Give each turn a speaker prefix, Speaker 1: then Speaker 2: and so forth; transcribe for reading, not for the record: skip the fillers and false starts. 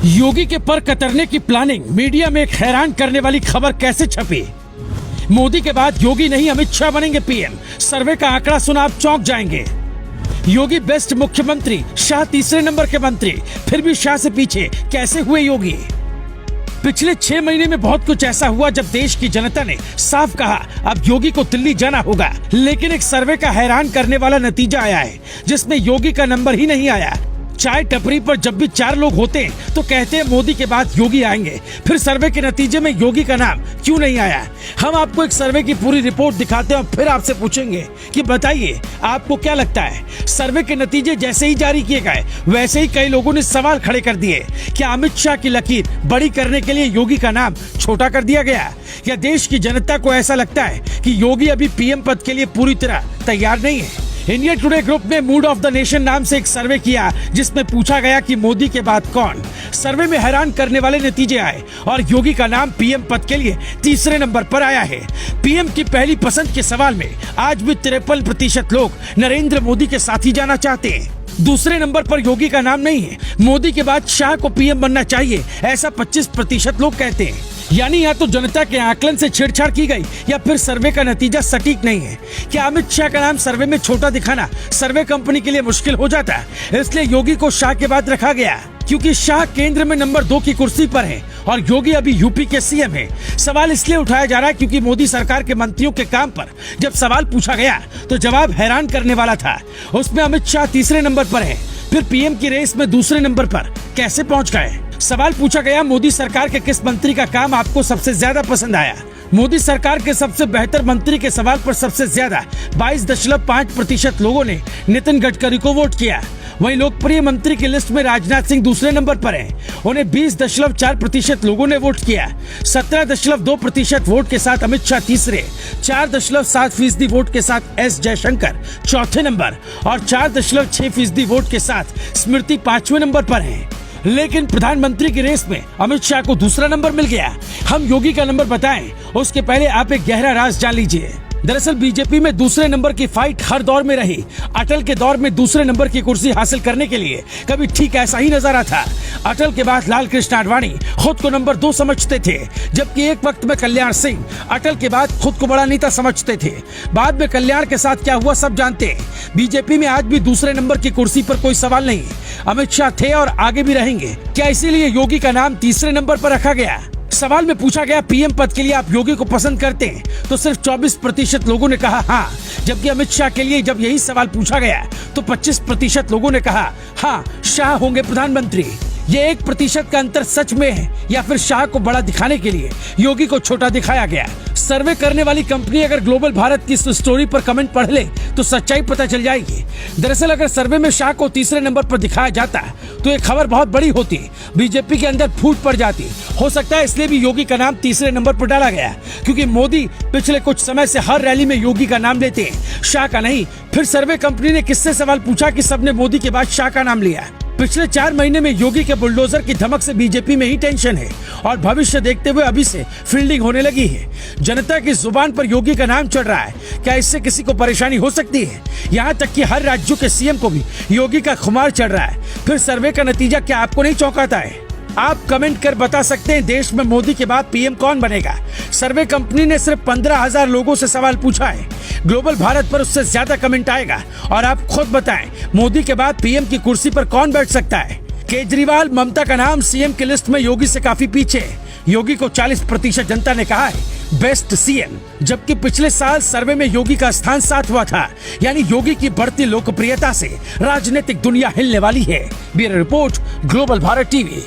Speaker 1: योगी के पर कतरने की प्लानिंग, मीडिया में एक हैरान करने वाली खबर कैसे छपी। मोदी के बाद योगी नहीं अमित शाह बनेंगे पीएम, सर्वे का आंकड़ा सुना आप चौंक जाएंगे। योगी बेस्ट मुख्यमंत्री, शाह तीसरे नंबर के मंत्री, फिर भी शाह से पीछे कैसे हुए योगी। पिछले 6 महीने में बहुत कुछ ऐसा हुआ जब देश की जनता ने साफ कहा अब योगी को दिल्ली जाना होगा, लेकिन एक सर्वे का हैरान करने वाला नतीजा आया है जिसमें योगी का नंबर ही नहीं आया। चाय टपरी पर जब भी 4 लोग होते हैं तो कहते हैं मोदी के बाद योगी आएंगे, फिर सर्वे के नतीजे में योगी का नाम क्यों नहीं आया। हम आपको एक सर्वे की पूरी रिपोर्ट दिखाते हैं और फिर आपसे पूछेंगे कि बताइए आपको क्या लगता है। सर्वे के नतीजे जैसे ही जारी किए गए वैसे ही कई लोगों ने सवाल खड़े कर दिए, क्या अमित शाह की लकीर बड़ी करने के लिए योगी का नाम छोटा कर दिया गया, या देश की जनता को ऐसा लगता है कि योगी अभी पीएम पद के लिए पूरी तरह तैयार नहीं है। इंडिया टुडे ग्रुप ने मूड ऑफ द नेशन नाम से एक सर्वे किया जिसमें पूछा गया कि मोदी के बाद कौन। सर्वे में हैरान करने वाले नतीजे आए और योगी का नाम पीएम पद के लिए तीसरे नंबर पर आया है। पीएम की पहली पसंद के सवाल में आज भी 53% लोग नरेंद्र मोदी के साथ ही जाना चाहते हैं। दूसरे नंबर पर योगी का नाम नहीं है। मोदी के बाद शाह को पीएम बनना चाहिए, ऐसा 25% लोग कहते हैं। यानी या तो जनता के आकलन से छेड़छाड़ की गई या फिर सर्वे का नतीजा सटीक नहीं है। क्या अमित शाह का नाम सर्वे में छोटा दिखाना सर्वे कंपनी के लिए मुश्किल हो जाता है, इसलिए योगी को शाह के बाद रखा गया, क्योंकि शाह केंद्र में नंबर 2 की कुर्सी पर है और योगी अभी यूपी के सीएम है। सवाल इसलिए उठाया जा रहा है क्योंकि मोदी सरकार के मंत्रियों के काम पर जब सवाल पूछा गया तो जवाब हैरान करने वाला था। उसमें अमित शाह तीसरे नंबर पर है, फिर पीएम की रेस में दूसरे नंबर पर कैसे पहुंच गए। सवाल पूछा गया मोदी सरकार के किस मंत्री का काम आपको सबसे ज्यादा पसंद आया। मोदी सरकार के सबसे बेहतर मंत्री के सवाल पर सबसे ज्यादा 22.5% लोगों ने नितिन गडकरी को वोट किया। वहीं लोकप्रिय मंत्री की लिस्ट में राजनाथ सिंह दूसरे नंबर पर हैं। उन्हें 20.4% लोगों ने वोट किया। 17.2% वोट के साथ अमित शाह तीसरे, 4.7% वोट के साथ एस जयशंकर चौथे नंबर और 4.6% वोट के साथ स्मृति 5वें नंबर पर हैं। लेकिन प्रधानमंत्री की रेस में अमित शाह को दूसरा नंबर मिल गया। हम योगी का नंबर बताएं उसके पहले आप एक गहरा राज जान लीजिए। दरअसल बीजेपी में दूसरे नंबर की फाइट हर दौर में रही। अटल के दौर में दूसरे नंबर की कुर्सी हासिल करने के लिए कभी ठीक ऐसा ही नजारा था। अटल के बाद लाल कृष्ण आडवाणी खुद को नंबर 2 समझते थे, जबकि एक वक्त में कल्याण सिंह अटल के बाद खुद को बड़ा नेता समझते थे। बाद में कल्याण के साथ क्या हुआ सब जानते हैं। बीजेपी में आज भी दूसरे नंबर की कुर्सी पर कोई सवाल नहीं। अमित शाह थे और आगे भी रहेंगे। क्या इसीलिए योगी का नाम तीसरे नंबर पर रखा गया। सवाल में पूछा गया पीएम पद के लिए आप योगी को पसंद करते हैं, तो सिर्फ 24% लोगों ने कहा हाँ, जबकि अमित शाह के लिए जब यही सवाल पूछा गया तो 25% लोगों ने कहा हाँ, शाह होंगे प्रधानमंत्री। ये 1% का अंतर सच में है या फिर शाह को बड़ा दिखाने के लिए योगी को छोटा दिखाया गया। सर्वे करने वाली कंपनी अगर ग्लोबल भारत की इस स्टोरी पर कमेंट पढ़ ले तो सच्चाई पता चल जाएगी। दरअसल अगर सर्वे में शाह को तीसरे नंबर पर दिखाया जाता तो ये खबर बहुत बड़ी होती, बीजेपी के अंदर फूट पड़ जाती। हो सकता है इसलिए भी योगी का नाम तीसरे नंबर पर डाला गया, क्योंकि मोदी पिछले कुछ समय से हर रैली में योगी का नाम लेते हैं, शाह का नहीं। फिर सर्वे कंपनी ने किससे सवाल पूछा कि सबने मोदी के बाद शाह का नाम लिया। पिछले 4 महीने में योगी के बुलडोजर की धमक से बीजेपी में ही टेंशन है और भविष्य देखते हुए अभी से फील्डिंग होने लगी है। जनता की जुबान पर योगी का नाम चढ़ रहा है, क्या इससे किसी को परेशानी हो सकती है। यहाँ तक कि हर राज्यों के सीएम को भी योगी का खुमार चढ़ रहा है। फिर सर्वे का नतीजा क्या आपको नहीं चौंकाता है। आप कमेंट कर बता सकते हैं देश में मोदी के बाद पीएम कौन बनेगा। सर्वे कंपनी ने सिर्फ 15,000 लोगों से सवाल पूछा है। ग्लोबल भारत पर उससे ज्यादा कमेंट आएगा और आप खुद बताएं मोदी के बाद पीएम की कुर्सी पर कौन बैठ सकता है। केजरीवाल, ममता का नाम सीएम की लिस्ट में योगी से काफी पीछे है। योगी को 40% जनता ने कहा है बेस्ट सीएम, जबकि पिछले साल सर्वे में योगी का स्थान 7वां हुआ था। यानी योगी की बढ़ती लोकप्रियता से राजनीतिक दुनिया हिलने वाली है। Bureau report, global Bharat TV.